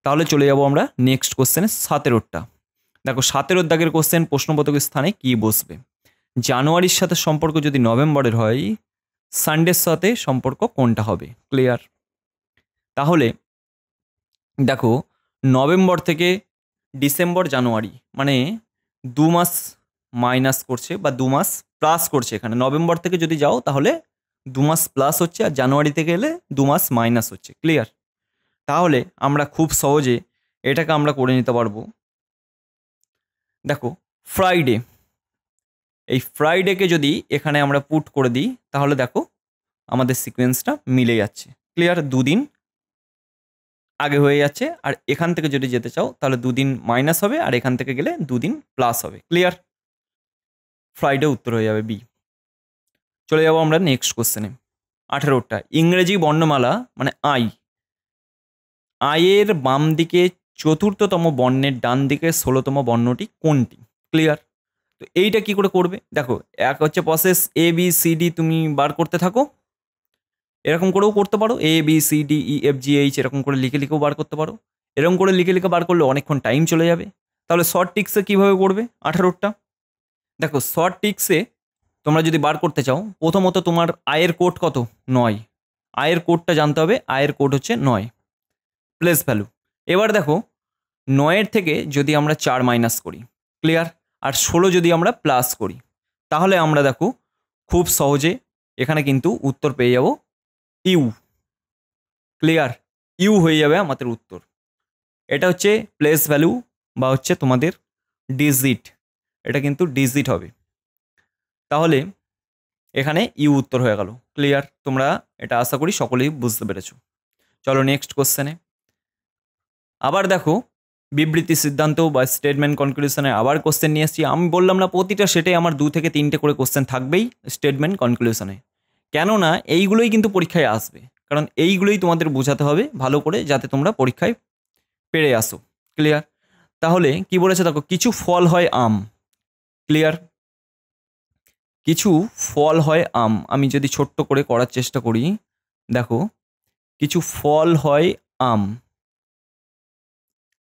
তাহলে চলে যাব আমরা নেক্সট কোশ্চেনে, 17টা। দেখো 17 দাগের কোশ্চেন, প্রশ্নবোধকের স্থানে কি বসবে। জানুয়ারির সাথে সম্পর্ক যদি নভেম্বরের হয়, সানডের সাথে সম্পর্ক কোনটা হবে। ক্লিয়ার? তাহলে দেখো নভেম্বর থেকে ডিসেম্বর জানুয়ারি মানে 2 মাস মাইনাস করছে বা 2 মাস প্লাস করছে। এখানে নভেম্বর থেকে যদি যাও তাহলে 2 মাস প্লাস হচ্ছে, আর জানুয়ারি থেকে এলে 2 মাস মাইনাস হচ্ছে। ক্লিয়ার? তাহলে আমরা খুব সহজে এটাকে আমরা করে নিতে পারবো। দেখো ফ্রাইডে, এই ফ্রাইডেকে যদি এখানে আমরা পুট করে দিই তাহলে দেখো আমাদের সিকোয়েন্সটা মিলে যাচ্ছে। ক্লিয়ার? 2 দিন আগে হয়ে যাচ্ছে, আর এখান থেকে যদি যেতে চাও তাহলে 2 দিন মাইনাস হবে, আর এখান থেকে গেলে 2 দিন প্লাস হবে। ক্লিয়ার? ফ্রাইডে উত্তর হয়ে যাবে বি। চলে যাবো আমরা নেক্সট কোশ্চেনে, 18টা। ইংরেজি বর্ণমালা মানে আই, আয়ের বাম দিকে চতুর্থতম বর্ণের ডান দিকে 16তম বর্ণটি কোনটি। ক্লিয়ার? তো এইটা কি করে করবে, দেখো এক হচ্ছে process A B C D, তুমি বার করতে থাকো, এরকম করেও করতে পারো, A B C D E F G H এরকম করে লিখে লিখেও বার করতে পারো। এরকম করে লিখে লিখে বার করলে অনেকক্ষণ টাইম চলে যাবে। তাহলে শর্ট টিক্সে কীভাবে করবে 18টা, দেখো শর্ট টিক্সে তোমরা যদি বার করতে চাও, প্রথমত তোমার আয়ের কোড কত 9, আয়ের কোডটা জানতে হবে, আয়ের কোড হচ্ছে 9 প্লেস ভ্যালু। এবার দেখো 9-এর থেকে যদি আমরা 4 মাইনাস করি, ক্লিয়ার, আর 16 যদি আমরা প্লাস করি, তাহলে আমরা দেখো খুব সহজে এখানে কিন্তু উত্তর পেয়ে যাব ইউ। ক্লিয়ার? ইউ হয়ে যাবে আমাদের উত্তর। এটা হচ্ছে প্লেস ভ্যালু বা হচ্ছে তোমাদের ডিজিট, এটা কিন্তু ডিজিট হবে। তাহলে এখানে ইউ উত্তর হয়ে গেল। ক্লিয়ার? তোমরা এটা আশা করি সকলেই বুঝতে পেরেছো। চলো নেক্সট কোশ্চেনে। আবার দেখো বিবৃতি সিদ্ধান্ত বা স্টেটমেন্ট কনক্লুশনে আবার কোশ্চেন নিয়ে এসেছি। আমি বললাম না প্রতিটা সেটে আমার 2 থেকে 3টে করে কোশ্চেন থাকবেই স্টেটমেন্ট কনক্লুশনে, কেননা এইগুলোই কিন্তু পরীক্ষায় আসবে, কারণ এইগুলোই তোমাদের বোঝাতে হবে ভালো করে যাতে তোমরা পরীক্ষায় পেরে আসো। ক্লিয়ার? তাহলে কি বলেছে দেখো, কিছু ফল হয় আম। ক্লিয়ার? কিছু ফল হয় আম, আমি যদি ছোট্ট করে করার চেষ্টা করি, দেখো কিছু ফল হয় আম।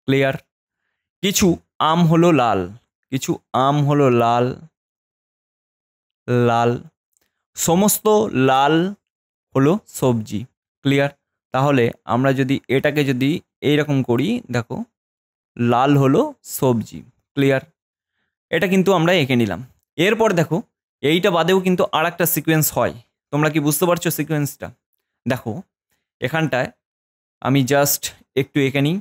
ক্লিয়ার? কিছু আম হলো লাল, কিছু আম হলো লাল, লাল, সমস্ত লাল হলো সবজি। ক্লিয়ার? তাহলে আমরা যদি এটাকে যদি এইরকম করি, দেখো লাল হলো সবজি। ক্লিয়ার? এটা কিন্তু আমরা এঁকে নিলাম। এরপর দেখো এইটা বাদেও কিন্তু আর একটা সিকোয়েন্স হয়। তোমরা কি বুঝতে পারছো সিকোয়েন্সটা? দেখো এখানটায় আমি জাস্ট একটু এঁকে নিই,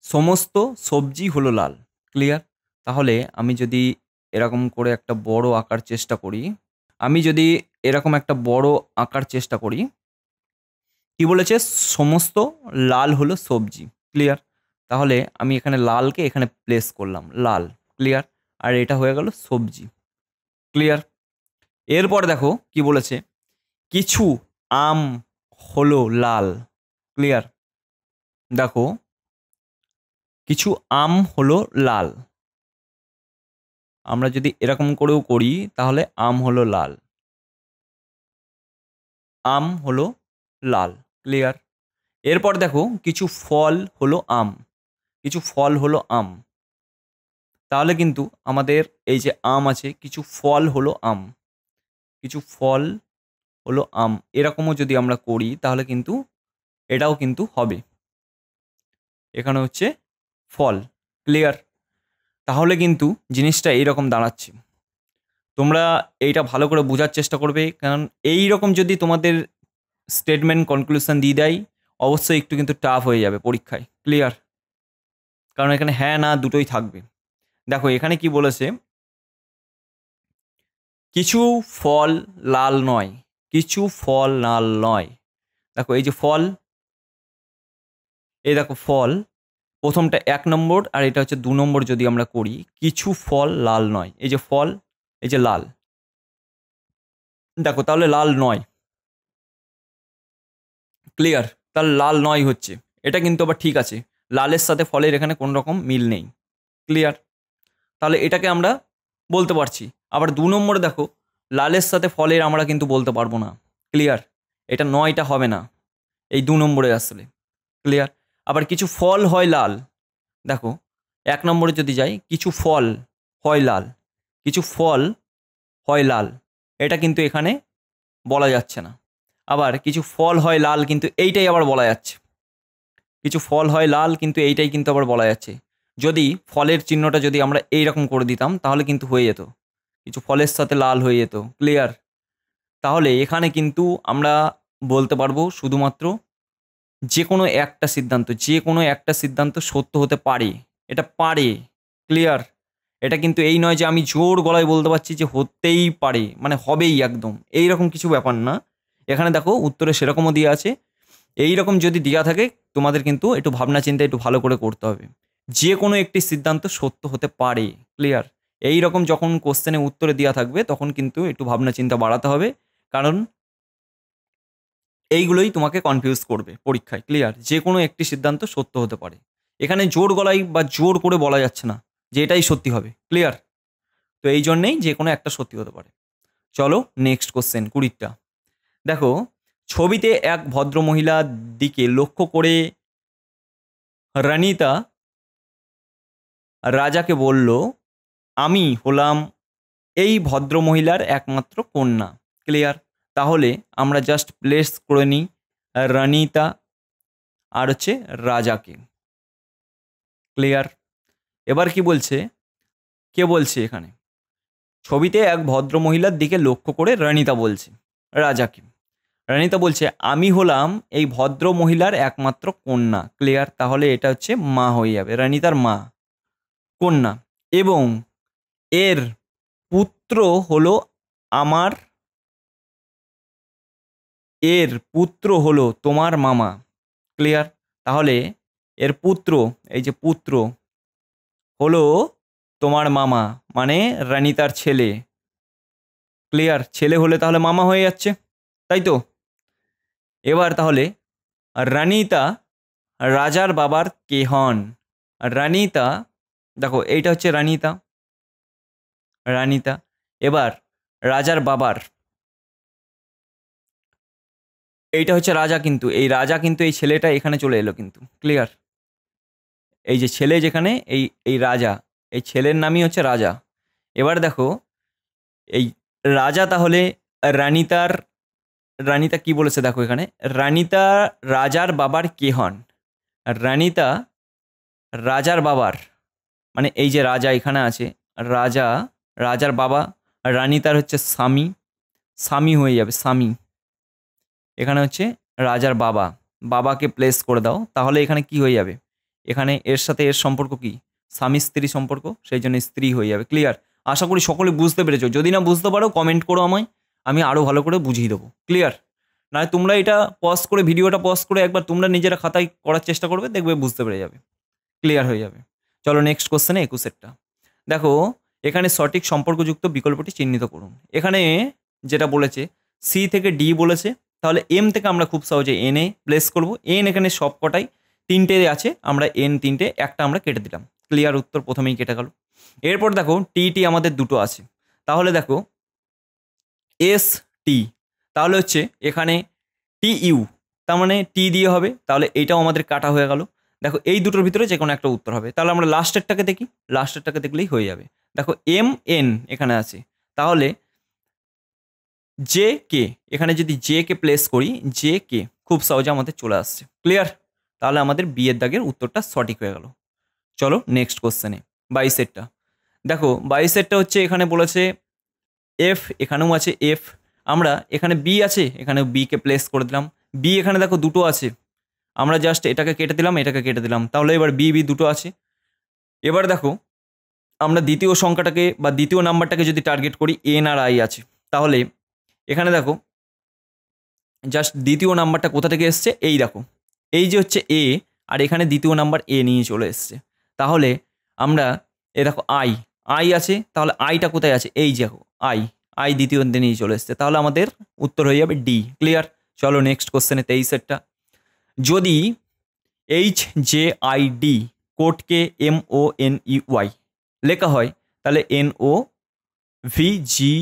সমস্ত সবজি হলো লাল। ক্লিয়ার? তাহলে আমি যদি এরকম করে একটা বড় আঁকার চেষ্টা করি, আমি যদি এরকম একটা বড় আঁকার চেষ্টা করি, কি বলেছে? সমস্ত লাল হলো সবজি। ক্লিয়ার? তাহলে আমি এখানে লালকে এখানে প্লেস করলাম, লাল। ক্লিয়ার? আর এটা হয়ে গেল সবজি। ক্লিয়ার? এরপর দেখো কি বলেছে, কিছু আম হলো লাল। ক্লিয়ার? দেখো কিছু আম হলো লাল। আমরা যদি এরকম করেও করি তাহলে আম হলো লাল, আম হলো লাল। ক্লিয়ার? এরপর দেখো কিছু ফল হলো আম, কিছু ফল হলো আম। তাহলে কিন্তু আমাদের এই যে আম আছে, কিছু ফল হলো আম, কিছু ফল হলো আম, এরকমও যদি আমরা করি তাহলে কিন্তু এটাও কিন্তু হবে। এখানে হচ্ছে ফল। ক্লিয়ার? তাহলে কিন্তু জিনিসটা এইরকম দাঁড়াচ্ছে। তোমরা এইটা ভালো করে বোঝার চেষ্টা করবে, কারণ এই রকম যদি তোমাদের স্টেটমেন্ট কনক্লুশন দিয়ে দেয়, অবশ্যই একটু কিন্তু টাফ হয়ে যাবে পরীক্ষায়। ক্লিয়ার? কারণ এখানে হ্যাঁ না দুটোই থাকবে। দেখো এখানে কি বলেছে, কিছু ফল লাল নয়, কিছু ফল লাল নয়। দেখো এই যে ফল, এই দেখো ফল, প্রথমটা 1 নম্বর আর এটা হচ্ছে 2 নম্বর। যদি আমরা করি কিছু ফল লাল নয়, এই যে ফল, এই যে লাল, দেখো তাহলে লাল নয়। ক্লিয়ার? তাহলে লাল নয় হচ্ছে, এটা কিন্তু আবার ঠিক আছে, লালের সাথে ফলের এখানে কোনো রকম মিল নেই। ক্লিয়ার? তাহলে এটাকে আমরা বলতে পারছি। আবার 2 নম্বরে দেখো, লালের সাথে ফলের আমরা কিন্তু বলতে পারবো না। ক্লিয়ার? এটা নয়টা হবে না এই 2 নম্বরে আসলে। ক্লিয়ার? আবার কিছু ফল হয় লাল, দেখো 1 নম্বরে যদি যাই, কিছু ফল হয় লাল, কিছু ফল হয় লাল, এটা কিন্তু এখানে বলা যাচ্ছে না। আবার কিছু ফল হয় লাল, কিন্তু এইটাই আবার বলা যাচ্ছে। কিছু ফল হয় লাল কিন্তু এইটাই কিন্তু আবার বলা যাচ্ছে। যদি ফলের চিহ্নটা যদি আমরা এইরকম করে দিতাম তাহলে কিন্তু হয়ে যেত, কিছু ফলের সাথে লাল হয়ে যেত। ক্লিয়ার? তাহলে এখানে কিন্তু আমরা বলতে পারবো শুধুমাত্র যে কোনো একটা সিদ্ধান্ত, যে কোনো একটা সিদ্ধান্ত সত্য হতে পারে, এটা পারে। ক্লিয়ার? এটা কিন্তু এই নয় যে আমি জোর গলায় বলতে পারছি যে হতেই পারে, মানে হবেই একদম, এই রকম কিছু ব্যাপার না। এখানে দেখো উত্তরে সেরকমও দেওয়া আছে। এই রকম যদি দেওয়া থাকে তোমাদের কিন্তু একটু ভাবনা চিন্তা একটু ভালো করে করতে হবে। যে কোনো একটি সিদ্ধান্ত সত্য হতে পারে। ক্লিয়ার? এই রকম যখন কোশ্চেনে উত্তরে দেওয়া থাকবে তখন কিন্তু একটু ভাবনা চিন্তা বাড়াতে হবে, কারণ এইগুলোই তোমাকে কনফিউজ করবে পরীক্ষায়। ক্লিয়ার? যে কোনো একটি সিদ্ধান্ত সত্য হতে পারে, এখানে জোর গলায় বা জোর করে বলা যাচ্ছে না যে এটাই সত্যি হবে। ক্লিয়ার? তো এই জন্যেই যে কোনো একটা সত্যি হতে পারে। চলো নেক্সট কোশ্চেন 20টা। দেখো ছবিতে এক ভদ্রমহিলার দিকে লক্ষ্য করে রানিতা রাজাকে বলল, আমি হলাম এই ভদ্রমহিলার একমাত্র কন্যা। ক্লিয়ার? তাহলে আমরা জাস্ট প্লেস করে নিই রানিতা আর হচ্ছে রাজাকে। ক্লিয়ার? এবার কি বলছে, কে বলছে এখানে, ছবিতে এক ভদ্রমহিলার দিকে লক্ষ্য করে রানিতা বলছে রাজাকে। রানিতা বলছে আমি হলাম এই ভদ্র মহিলার একমাত্র কন্যা। ক্লিয়ার? তাহলে এটা হচ্ছে মা হয়ে যাবে, রানিতার মা, কন্যা। এবং এর পুত্র হলো আমার, এর পুত্র হলো তোমার মামা। ক্লিয়ার? তাহলে এর পুত্র, এই যে পুত্র হলো তোমার মামা, মানে রানিতার ছেলে। ক্লিয়ার? ছেলে হলে তাহলে মামা হয়ে যাচ্ছে, তাই তো? এবার তাহলে রানিতা রাজার বাবার কে হন? রানিতা, দেখো এইটা হচ্ছে রানিতা, রানিতা। এবার রাজার বাবার, এইটা হচ্ছে রাজা, কিন্তু এই রাজা কিন্তু এই ছেলেটা এখানে চলে এলো কিন্তু। ক্লিয়ার? এই যে ছেলে যেখানে, এই এই রাজা, এই ছেলের নামই হচ্ছে রাজা। এবার দেখো এই রাজা তাহলে রানিতার রানিতা কি বলেছে দেখো এখানে, রানিতা রাজার বাবার কে হন? রানিতা রাজার বাবার, মানে এই যে রাজা এখানে আছে, রাজা, রাজার বাবা, রানিতার হচ্ছে স্বামী, স্বামী হয়ে যাবে স্বামী। এখানে হচ্ছে রাজার বাবা, বাবাকে প্লেস করে দাও, তাহলে এখানে কি হয়ে যাবে, এখানে এর সাথে এর সম্পর্ক কি, স্বামী স্ত্রী সম্পর্ক, সেই জন্য স্ত্রী হয়ে যাবে। ক্লিয়ার? আশা করি সকলে বুঝতে পেরেছো। যদি না বুঝতে পারো কমেন্ট করো আমায়, আমি আরও ভালো করে বুঝিয়ে দেবো। ক্লিয়ার? না তোমরা এটা পজ করে, ভিডিওটা পজ করে একবার তোমরা নিজেরা খাতায় করার চেষ্টা করবে, দেখবে বুঝতে পেরে যাবে, ক্লিয়ার হয়ে যাবে। চলো নেক্সট কোশ্চেনে 21-এরটা দেখো। এখানে সঠিক সম্পর্কযুক্ত বিকল্পটি চিহ্নিত করুন। এখানে যেটা বলেছে সি থেকে ডি বলেছে, তাহলে এম থেকে আমরা খুব সহজে এন এ প্লেস করব। এন এখানে সব কটাই তিনটে আছে, আমরা এন তিনটে, একটা আমরা কেটে দিলাম। ক্লিয়ার? উত্তর প্রথমেই কেটে গেল। এরপর দেখো টি টি আমাদের দুটো আছে, তাহলে দেখো এস টি, তাহলে হচ্ছে এখানে টি ইউ, তার মানে টি দিয়ে হবে, তাহলে এইটাও আমাদের কাটা হয়ে গেল। দেখো এই দুটোর ভিতরে যে কোনো একটা উত্তর হবে, তাহলে আমরা লাস্টেরটাকে দেখি, লাস্টেরটাকে দেখলেই হয়ে যাবে। দেখো এম এন এখানে আছে, তাহলে জে কে, এখানে যদি জে কে প্লেস করি, জে কে খুব সহজে আমাদের চলে আসছে। ক্লিয়ার? তাহলে আমাদের বি এর দাগের উত্তরটা সঠিক হয়ে গেল। চলো নেক্সট কোশ্চেনে 22-এরটা দেখো। 22-এরটা হচ্ছে এখানে বলেছে এফ, এখানেও আছে এফ, আমরা এখানে বি আছে, এখানে বি কে প্লেস করে দিলাম। বি এখানে দেখো দুটো আছে, আমরা জাস্ট এটাকে কেটে দিলাম, এটাকে কেটে দিলাম, তাহলে এবার বি বি দুটো আছে। এবার দেখো আমরা দ্বিতীয় সংখ্যাটাকে বা দ্বিতীয় নাম্বারটাকে যদি টার্গেট করি, এন আর আই আছে, তাহলে এখানে দেখো জাস্ট দ্বিতীয় নাম্বারটা কোথা থেকে এসছে, এই দেখো এই যে হচ্ছে এ, আর এখানে দ্বিতীয় নাম্বার এ নিয়ে চলে এসছে, তাহলে আমরা এ দেখো আই, আই আছে, তাহলে আইটা কোথায় আছে, এই যে দেখো আই, আই দ্বিতীয় নিয়ে চলে এসছে, তাহলে আমাদের উত্তর হয়ে যাবে ডি। ক্লিয়ার? চলো নেক্সট কোশ্চেনে 23-এরটা। যদি এইচ জে আই ডি কোডকে M O N E Y লেখা হয়, তাহলে N O V G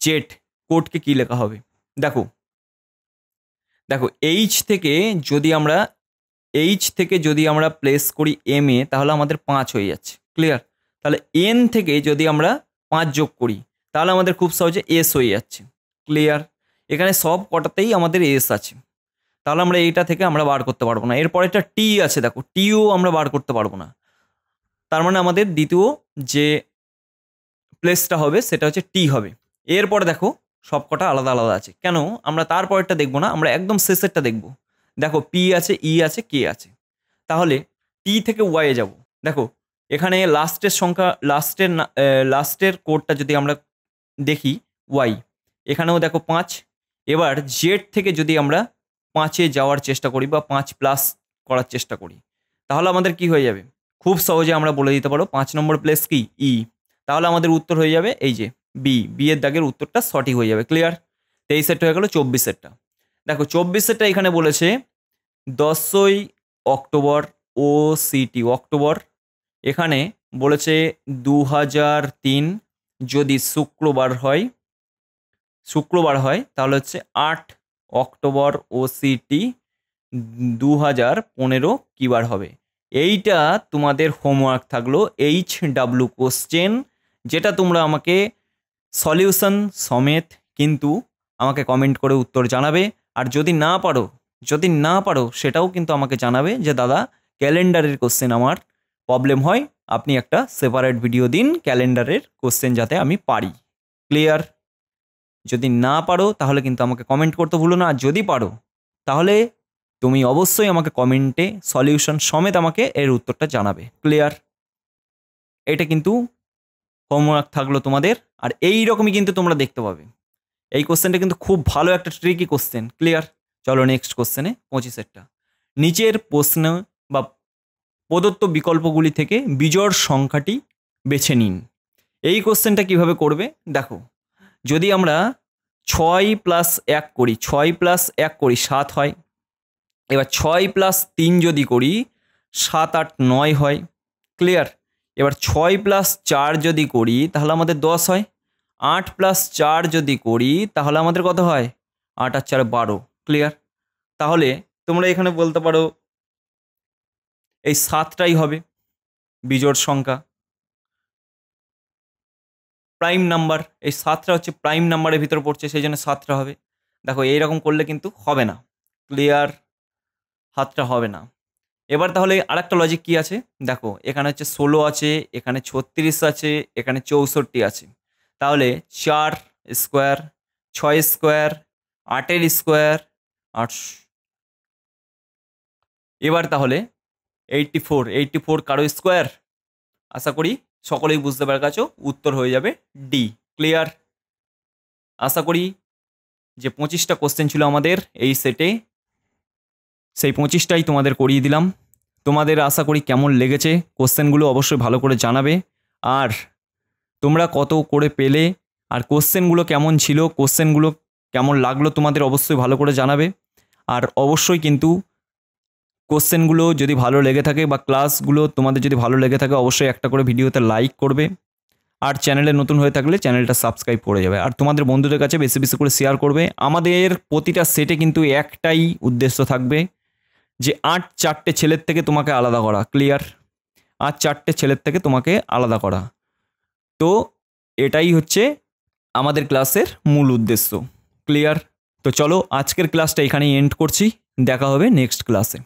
Z কোডকে কি লেখা হবে? দেখো দেখো এইচ থেকে যদি আমরা প্লেস করি এম এ, তাহলে আমাদের 5 হয়ে যাচ্ছে। ক্লিয়ার? তাহলে এন থেকে যদি আমরা 5 যোগ করি, তাহলে আমাদের খুব সহজে এস হয়ে যাচ্ছে। ক্লিয়ার? এখানে সব কটাতেই আমাদের এস আছে, তাহলে আমরা এইটা থেকে আমরা বার করতে পারবো না। এরপর একটা টি আছে, দেখো টিও আমরা বার করতে পারবো না, তার মানে আমাদের দ্বিতীয় যে প্লেসটা হবে সেটা হচ্ছে টি হবে। এরপরে দেখো সব কটা আলাদা আলাদা আছে, কেন আমরা তারপরেরটা দেখবো না, আমরা একদম শেষেরটা দেখবো। দেখো পি আছে, ই আছে, কে আছে, তাহলে টি থেকে ওয়াইয়ে যাব। দেখো এখানে লাস্টের সংখ্যা, লাস্টের কোডটা যদি আমরা দেখি ওয়াই, এখানেও দেখো 5। এবার জেড থেকে যদি আমরা 5-এ যাওয়ার চেষ্টা করি বা 5 প্লাস করার চেষ্টা করি, তাহলে আমাদের কি হয়ে যাবে, খুব সহজে আমরা বলে দিতে পারো 5 নম্বর প্লেস কি ই, তাহলে আমাদের উত্তর হয়ে যাবে এই যে বি, বি এর দাগের উত্তরটা সঠিক হয়ে যাবে। ক্লিয়ার? 23-এরটা হয়ে গেল। 24-এরটা দেখো, 24-এরটা এখানে বলেছে 10ই অক্টোবর ও সিটি অক্টোবর, এখানে বলেছে 2003, যদি শুক্রবার হয় তাহলে হচ্ছে 8 অক্টোবর ও সিটি 2015 কী বার হবে? এইটা তোমাদের হোমওয়ার্ক থাকলো, HW কোশ্চেন, যেটা তোমরা আমাকে সলিউশন সমেত কিন্তু আমাকে কমেন্ট করে উত্তর জানাবে। আর যদি না পারো সেটাও কিন্তু আমাকে জানাবে যে দাদা ক্যালেন্ডারের কোশ্চেন আমার প্রবলেম হয়, আপনি একটা সেপারেট ভিডিও দিন ক্যালেন্ডারের কোশ্চেন যাতে আমি পারি। ক্লিয়ার? যদি না পারো তাহলে কিন্তু আমাকে কমেন্ট করতে ভুলো না, আর যদি পারো তাহলে তুমি অবশ্যই আমাকে কমেন্টে সলিউশন সমেত আমাকে এর উত্তরটা জানাবে। ক্লিয়ার? এটা কিন্তু হোমওয়ার্ক থাকলো তোমাদের, আর এই রকমই কিন্তু তোমরা দেখতে পাবে। এই কোশ্চেনটা কিন্তু খুব ভালো একটা ট্রিকি কোশ্চেন। ক্লিয়ার? চলো নেক্সট কোশ্চেনে 25-এরটা। নিচের প্রশ্ন বা প্রদত্ত বিকল্পগুলি থেকে বিজোড় সংখ্যাটি বেছে নিন। এই কোশ্চেনটা কিভাবে করবে দেখো, যদি আমরা 6 + 1 করি, 6 + 1 করি 7 হয়। এবার 6 + 3 যদি করি 7, 8, 9 হয়। ক্লিয়ার? এবার 6 + 4 যদি করি তাহলে আমাদের 10 হয়। 8 + 4 যদি করি তাহলে আমাদের কত হয়? 8 আর 4 12। ক্লিয়ার? তাহলে তোমরা এখানে বলতে পারো এই 7টাই হবে বিজোড় সংখ্যা, প্রাইম নাম্বার। এই 7টা হচ্ছে প্রাইম নাম্বারের ভিতরে পড়ছে, সেই জন্য 7টা হবে। দেখো এইরকম করলে কিন্তু হবে না, ক্লিয়ার, হাতটা হবে না। এবার তাহলে আরেকটা লজিক কি আছে দেখো, এখানে হচ্ছে 16 আছে, এখানে 36 আছে, এখানে 64 আছে। তাহলে 4 স্কোয়ার, 6 স্কোয়ার, 8-এর স্কোয়ার 8। এবার তাহলে 84 কারো স্কোয়ার, আশা করি সকলেই বুঝতে পারে গেছো, উত্তর হয়ে যাবে ডি। ক্লিয়ার? আশা করি যে 25টা কোশ্চেন ছিল আমাদের এই সেটে, সেই 25টাই তোমাদের করিয়ে দিলাম। তোমাদের আশা করি কেমন লেগেছে কোশ্চেনগুলো অবশ্যই ভালো করে জানাবে, আর তোমরা কত করে পেলে আর কোশ্চেনগুলো কেমন ছিল, কোশ্চেনগুলো কেমন লাগলো তোমাদের অবশ্যই ভালো করে জানাবে। আর অবশ্যই কিন্তু কোশ্চেনগুলো যদি ভালো লেগে থাকে বা ক্লাসগুলো তোমাদের যদি ভালো লেগে থাকে অবশ্যই একটা করে ভিডিওতে লাইক করবে, আর চ্যানেলে নতুন হয়ে থাকলে চ্যানেলটা সাবস্ক্রাইব করে যাবে, আর তোমাদের বন্ধুদের কাছে বেশি বেশি করে শেয়ার করবে। আমাদের প্রতিটা সেটে কিন্তু একটাই উদ্দেশ্য থাকবে যে 8 ছেলের থেকে তোমাকে আলাদা করা। ক্লিয়ার? 8 ছেলের থেকে তোমাকে আলাদা করা, তো এটাই হচ্ছে আমাদের ক্লাসের মূল উদ্দেশ্য। ক্লিয়ার? তো চলো আজকের ক্লাসটা এখানেই এন্ড করছি, দেখা হবে নেক্সট ক্লাসে।